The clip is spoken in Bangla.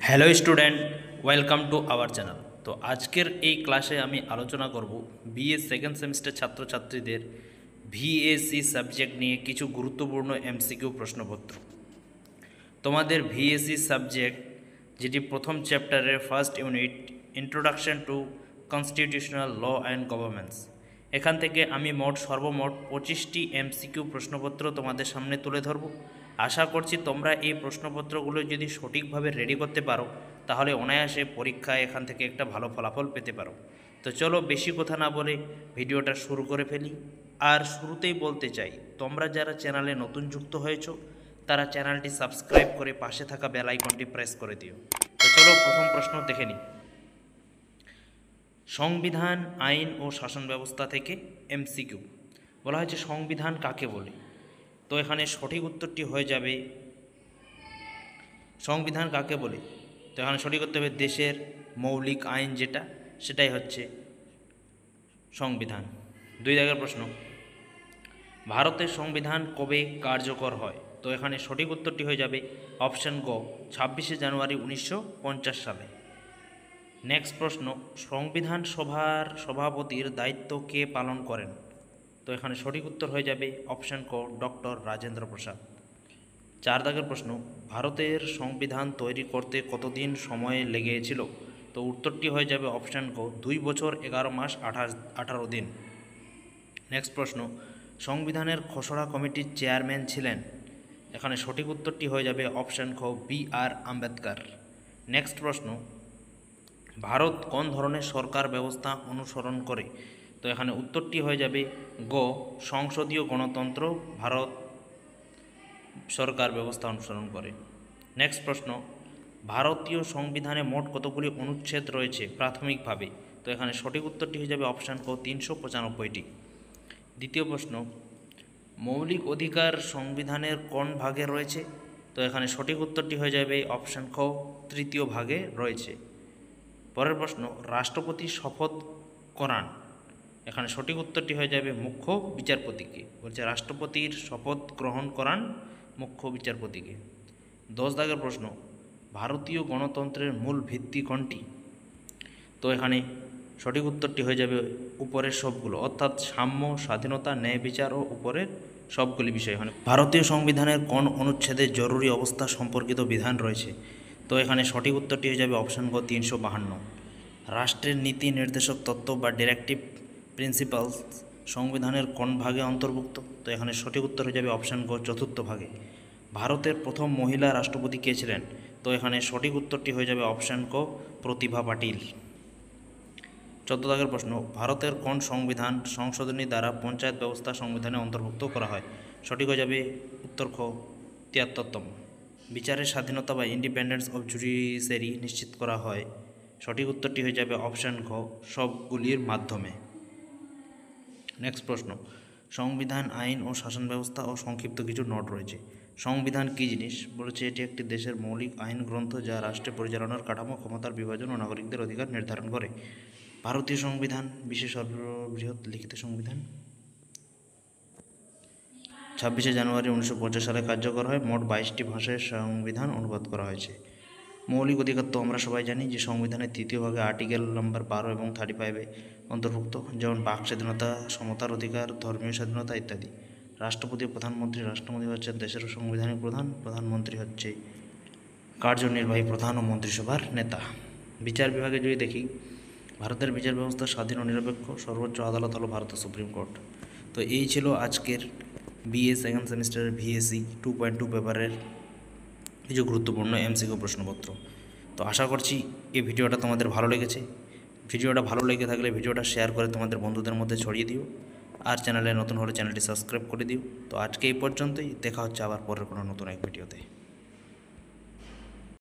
Hello student, welcome to our channel. তো আজকের এই ক্লাসে আমি আলোচনা করব বিএ সেকেন্ড সেমিস্টার ছাত্রছাত্রীদের ভিএসি সাবজেক্ট নিয়ে কিছু গুরুত্বপূর্ণ এমসিকিউ প্রশ্নপত্র। তোমাদের ভিএসি সাবজেক্ট যেটি প্রথম চ্যাপ্টারের first unit introduction to constitutional law and governance, এখান থেকে আমি সর্বমোট 25টি এমসিকিউ প্রশ্নপত্র তোমাদের সামনে তুলে ধরব। আশা করছি তোমরা এই প্রশ্নপত্রগুলো যদি সঠিকভাবে রেডি করতে পারো তাহলে অনায়াসে পরীক্ষায় এখান থেকে একটা ভালো ফলাফল পেতে পারো। তো চলো বেশি কথা না বলে ভিডিওটা শুরু করে ফেলি। আর শুরুতেই বলতে চাই, তোমরা যারা চ্যানেলে নতুন যুক্ত হয়েছো তারা চ্যানেলটি সাবস্ক্রাইব করে পাশে থাকা বেল আইকনটি প্রেস করে দিও। তো চলো প্রথম প্রশ্ন দেখে নিই। সংবিধান, আইন ও শাসন ব্যবস্থা থেকে এমসিকিউ বলা হয়েছে সংবিধান কাকে বলে। তো এখানে সঠিক উত্তরটি হয়ে যাবে সংবিধান কাকে বলে। তো এখানে সঠিক উত্তর হবে দেশের মৌলিক আইন যেটা, সেটাই হচ্ছে সংবিধান। 2 দাগের প্রশ্ন, ভারতের সংবিধান কবে কার্যকর হয়। তো এখানে সঠিক উত্তরটি হয়ে যাবে অপশান গ, 26শে জানুয়ারি 1950 সালে। নেক্সট প্রশ্ন, সংবিধান সভার সভাপতির দায়িত্ব কে পালন করেন। তো এখানে সঠিক উত্তর হয়ে যাবে অপশান ক, ডক্টর রাজেন্দ্র প্রসাদ। 4 দাগের প্রশ্ন, ভারতের সংবিধান তৈরি করতে কতদিন সময় লেগেছিল। তো উত্তরটি হয়ে যাবে অপশান ক, 2 বছর 11 মাস 18 দিন। নেক্সট প্রশ্ন, সংবিধানের খসড়া কমিটির চেয়ারম্যান ছিলেন। এখানে সঠিক উত্তরটি হয়ে যাবে অপশান খ, বি.আর. আম্বেদকর। নেক্সট প্রশ্ন, ভারত কোন ধরনের সরকার ব্যবস্থা অনুসরণ করে। তো এখানে উত্তরটি হয়ে যাবে গ, সংসদীয় গণতন্ত্র ভারত সরকার ব্যবস্থা অনুসরণ করে। নেক্সট প্রশ্ন, ভারতীয় সংবিধানে মোট কতগুলি অনুচ্ছেদ রয়েছে প্রাথমিকভাবে। তো এখানে সঠিক উত্তরটি হয়ে যাবে অপশান ক, 395টি। দ্বিতীয় প্রশ্ন, মৌলিক অধিকার সংবিধানের কোন ভাগে রয়েছে। তো এখানে সঠিক উত্তরটি হয়ে যাবে অপশান খ, 3য় ভাগে রয়েছে। পরের প্রশ্ন, রাষ্ট্রপতি শপথ করান। এখানে সঠিক উত্তরটি হয়ে যাবে মুখ্য বিচারপতিকে। বলছে রাষ্ট্রপতির শপথ গ্রহণ করান মুখ্য বিচারপতিকে। 10 দাগের প্রশ্ন, ভারতীয় গণতন্ত্রের মূল ভিত্তি কোনটি। তো এখানে সঠিক উত্তরটি হয়ে যাবে উপরের সবগুলো, অর্থাৎ সাম্য, স্বাধীনতা, ন্যায় বিচার ও উপরের সবগুলি বিষয়। এখানে ভারতীয় সংবিধানের কোন অনুচ্ছেদে জরুরি অবস্থা সম্পর্কিত বিধান রয়েছে। তো এখানে সঠিক উত্তরটি হয়ে যাবে অপশান ক, 352। রাষ্ট্রের নীতি নির্দেশক তত্ত্ব বা ডিরেক্টিভ প্রিন্সিপালস সংবিধানের কোন ভাগে অন্তর্ভুক্ত। তো এখানে সঠিক উত্তর হয়ে যাবে অপশান ক, 4র্থ ভাগে। ভারতের প্রথম মহিলা রাষ্ট্রপতি কে ছিলেন। তো এখানে সঠিক উত্তরটি হয়ে যাবে অপশান ক, প্রতিভা পাটিল। 14 দাগের প্রশ্ন, ভারতের কোন সংবিধান সংশোধনী দ্বারা পঞ্চায়েত ব্যবস্থা সংবিধানে অন্তর্ভুক্ত করা হয়। সঠিক হয়ে যাবে উত্তর খ, 73তম। বিচারের স্বাধীনতা বা ইন্ডিপেন্ডেন্স অফ জুডিশিয়ারি নিশ্চিত করা হয়। সঠিক উত্তরটি হয়ে যাবে অপশান খ, সবগুলির মাধ্যমে। নেক্সট প্রশ্ন, সংবিধান, আইন ও শাসন ব্যবস্থা ও সংক্ষিপ্ত কিছু নোট রয়েছে। সংবিধান কী জিনিস বলেছে, এটি একটি দেশের মৌলিক আইন গ্রন্থ যা রাষ্ট্রের পরিচালনার কাঠামো, ক্ষমতার বিভাজন ও নাগরিকদের অধিকার নির্ধারণ করে। ভারতীয় সংবিধান বিশ্বের সর্ববৃহৎ লিখিত সংবিধান। 26শে জানুয়ারি 1950 সালে কার্যকর হয়। মোট 22টি ভাষায় সংবিধান অনুবাদ করা হয়েছে। মৌলিক অধিকার তো আমরা সবাই জানি যে সংবিধানের 3য় ভাগে আর্টিকেল নাম্বার 12 এবং 35 অন্তর্ভুক্ত, যেমন বাক স্বাধীনতা, সমতার অধিকার, ধর্মীয় স্বাধীনতা ইত্যাদি। রাষ্ট্রপতি, প্রধানমন্ত্রী, রাষ্ট্রপতি হচ্ছেন দেশের সাংবিধানিক প্রধান, প্রধানমন্ত্রী হচ্ছে কার্যনির্বাহী প্রধান ও মন্ত্রিসভার নেতা। বিচার বিভাগে যদি দেখি, ভারতের বিচার ব্যবস্থা স্বাধীন ও নিরপেক্ষ, সর্বোচ্চ আদালত হলো ভারতের সুপ্রিম কোর্ট। তো এই ছিল আজকের বিএ সেকেন্ড সেমিস্টারের ভিএসি 2.2 পেপারের কিছু গুরুত্বপূর্ণ এমসিকিউ প্রশ্নপত্র। তো আশা করছি এই ভিডিওটা তোমাদের ভালো লেগেছে। ভিডিওটা ভালো লেগে থাকলে ভিডিওটা শেয়ার করে তোমাদের বন্ধুদের মধ্যে ছড়িয়ে দিও। আর চ্যানেলে নতুন হলে চ্যানেলটি সাবস্ক্রাইব করে দিও। তো আজকে এই পর্যন্তই, দেখা হচ্ছে আবার পরের কোনো নতুন এক ভিডিওতে।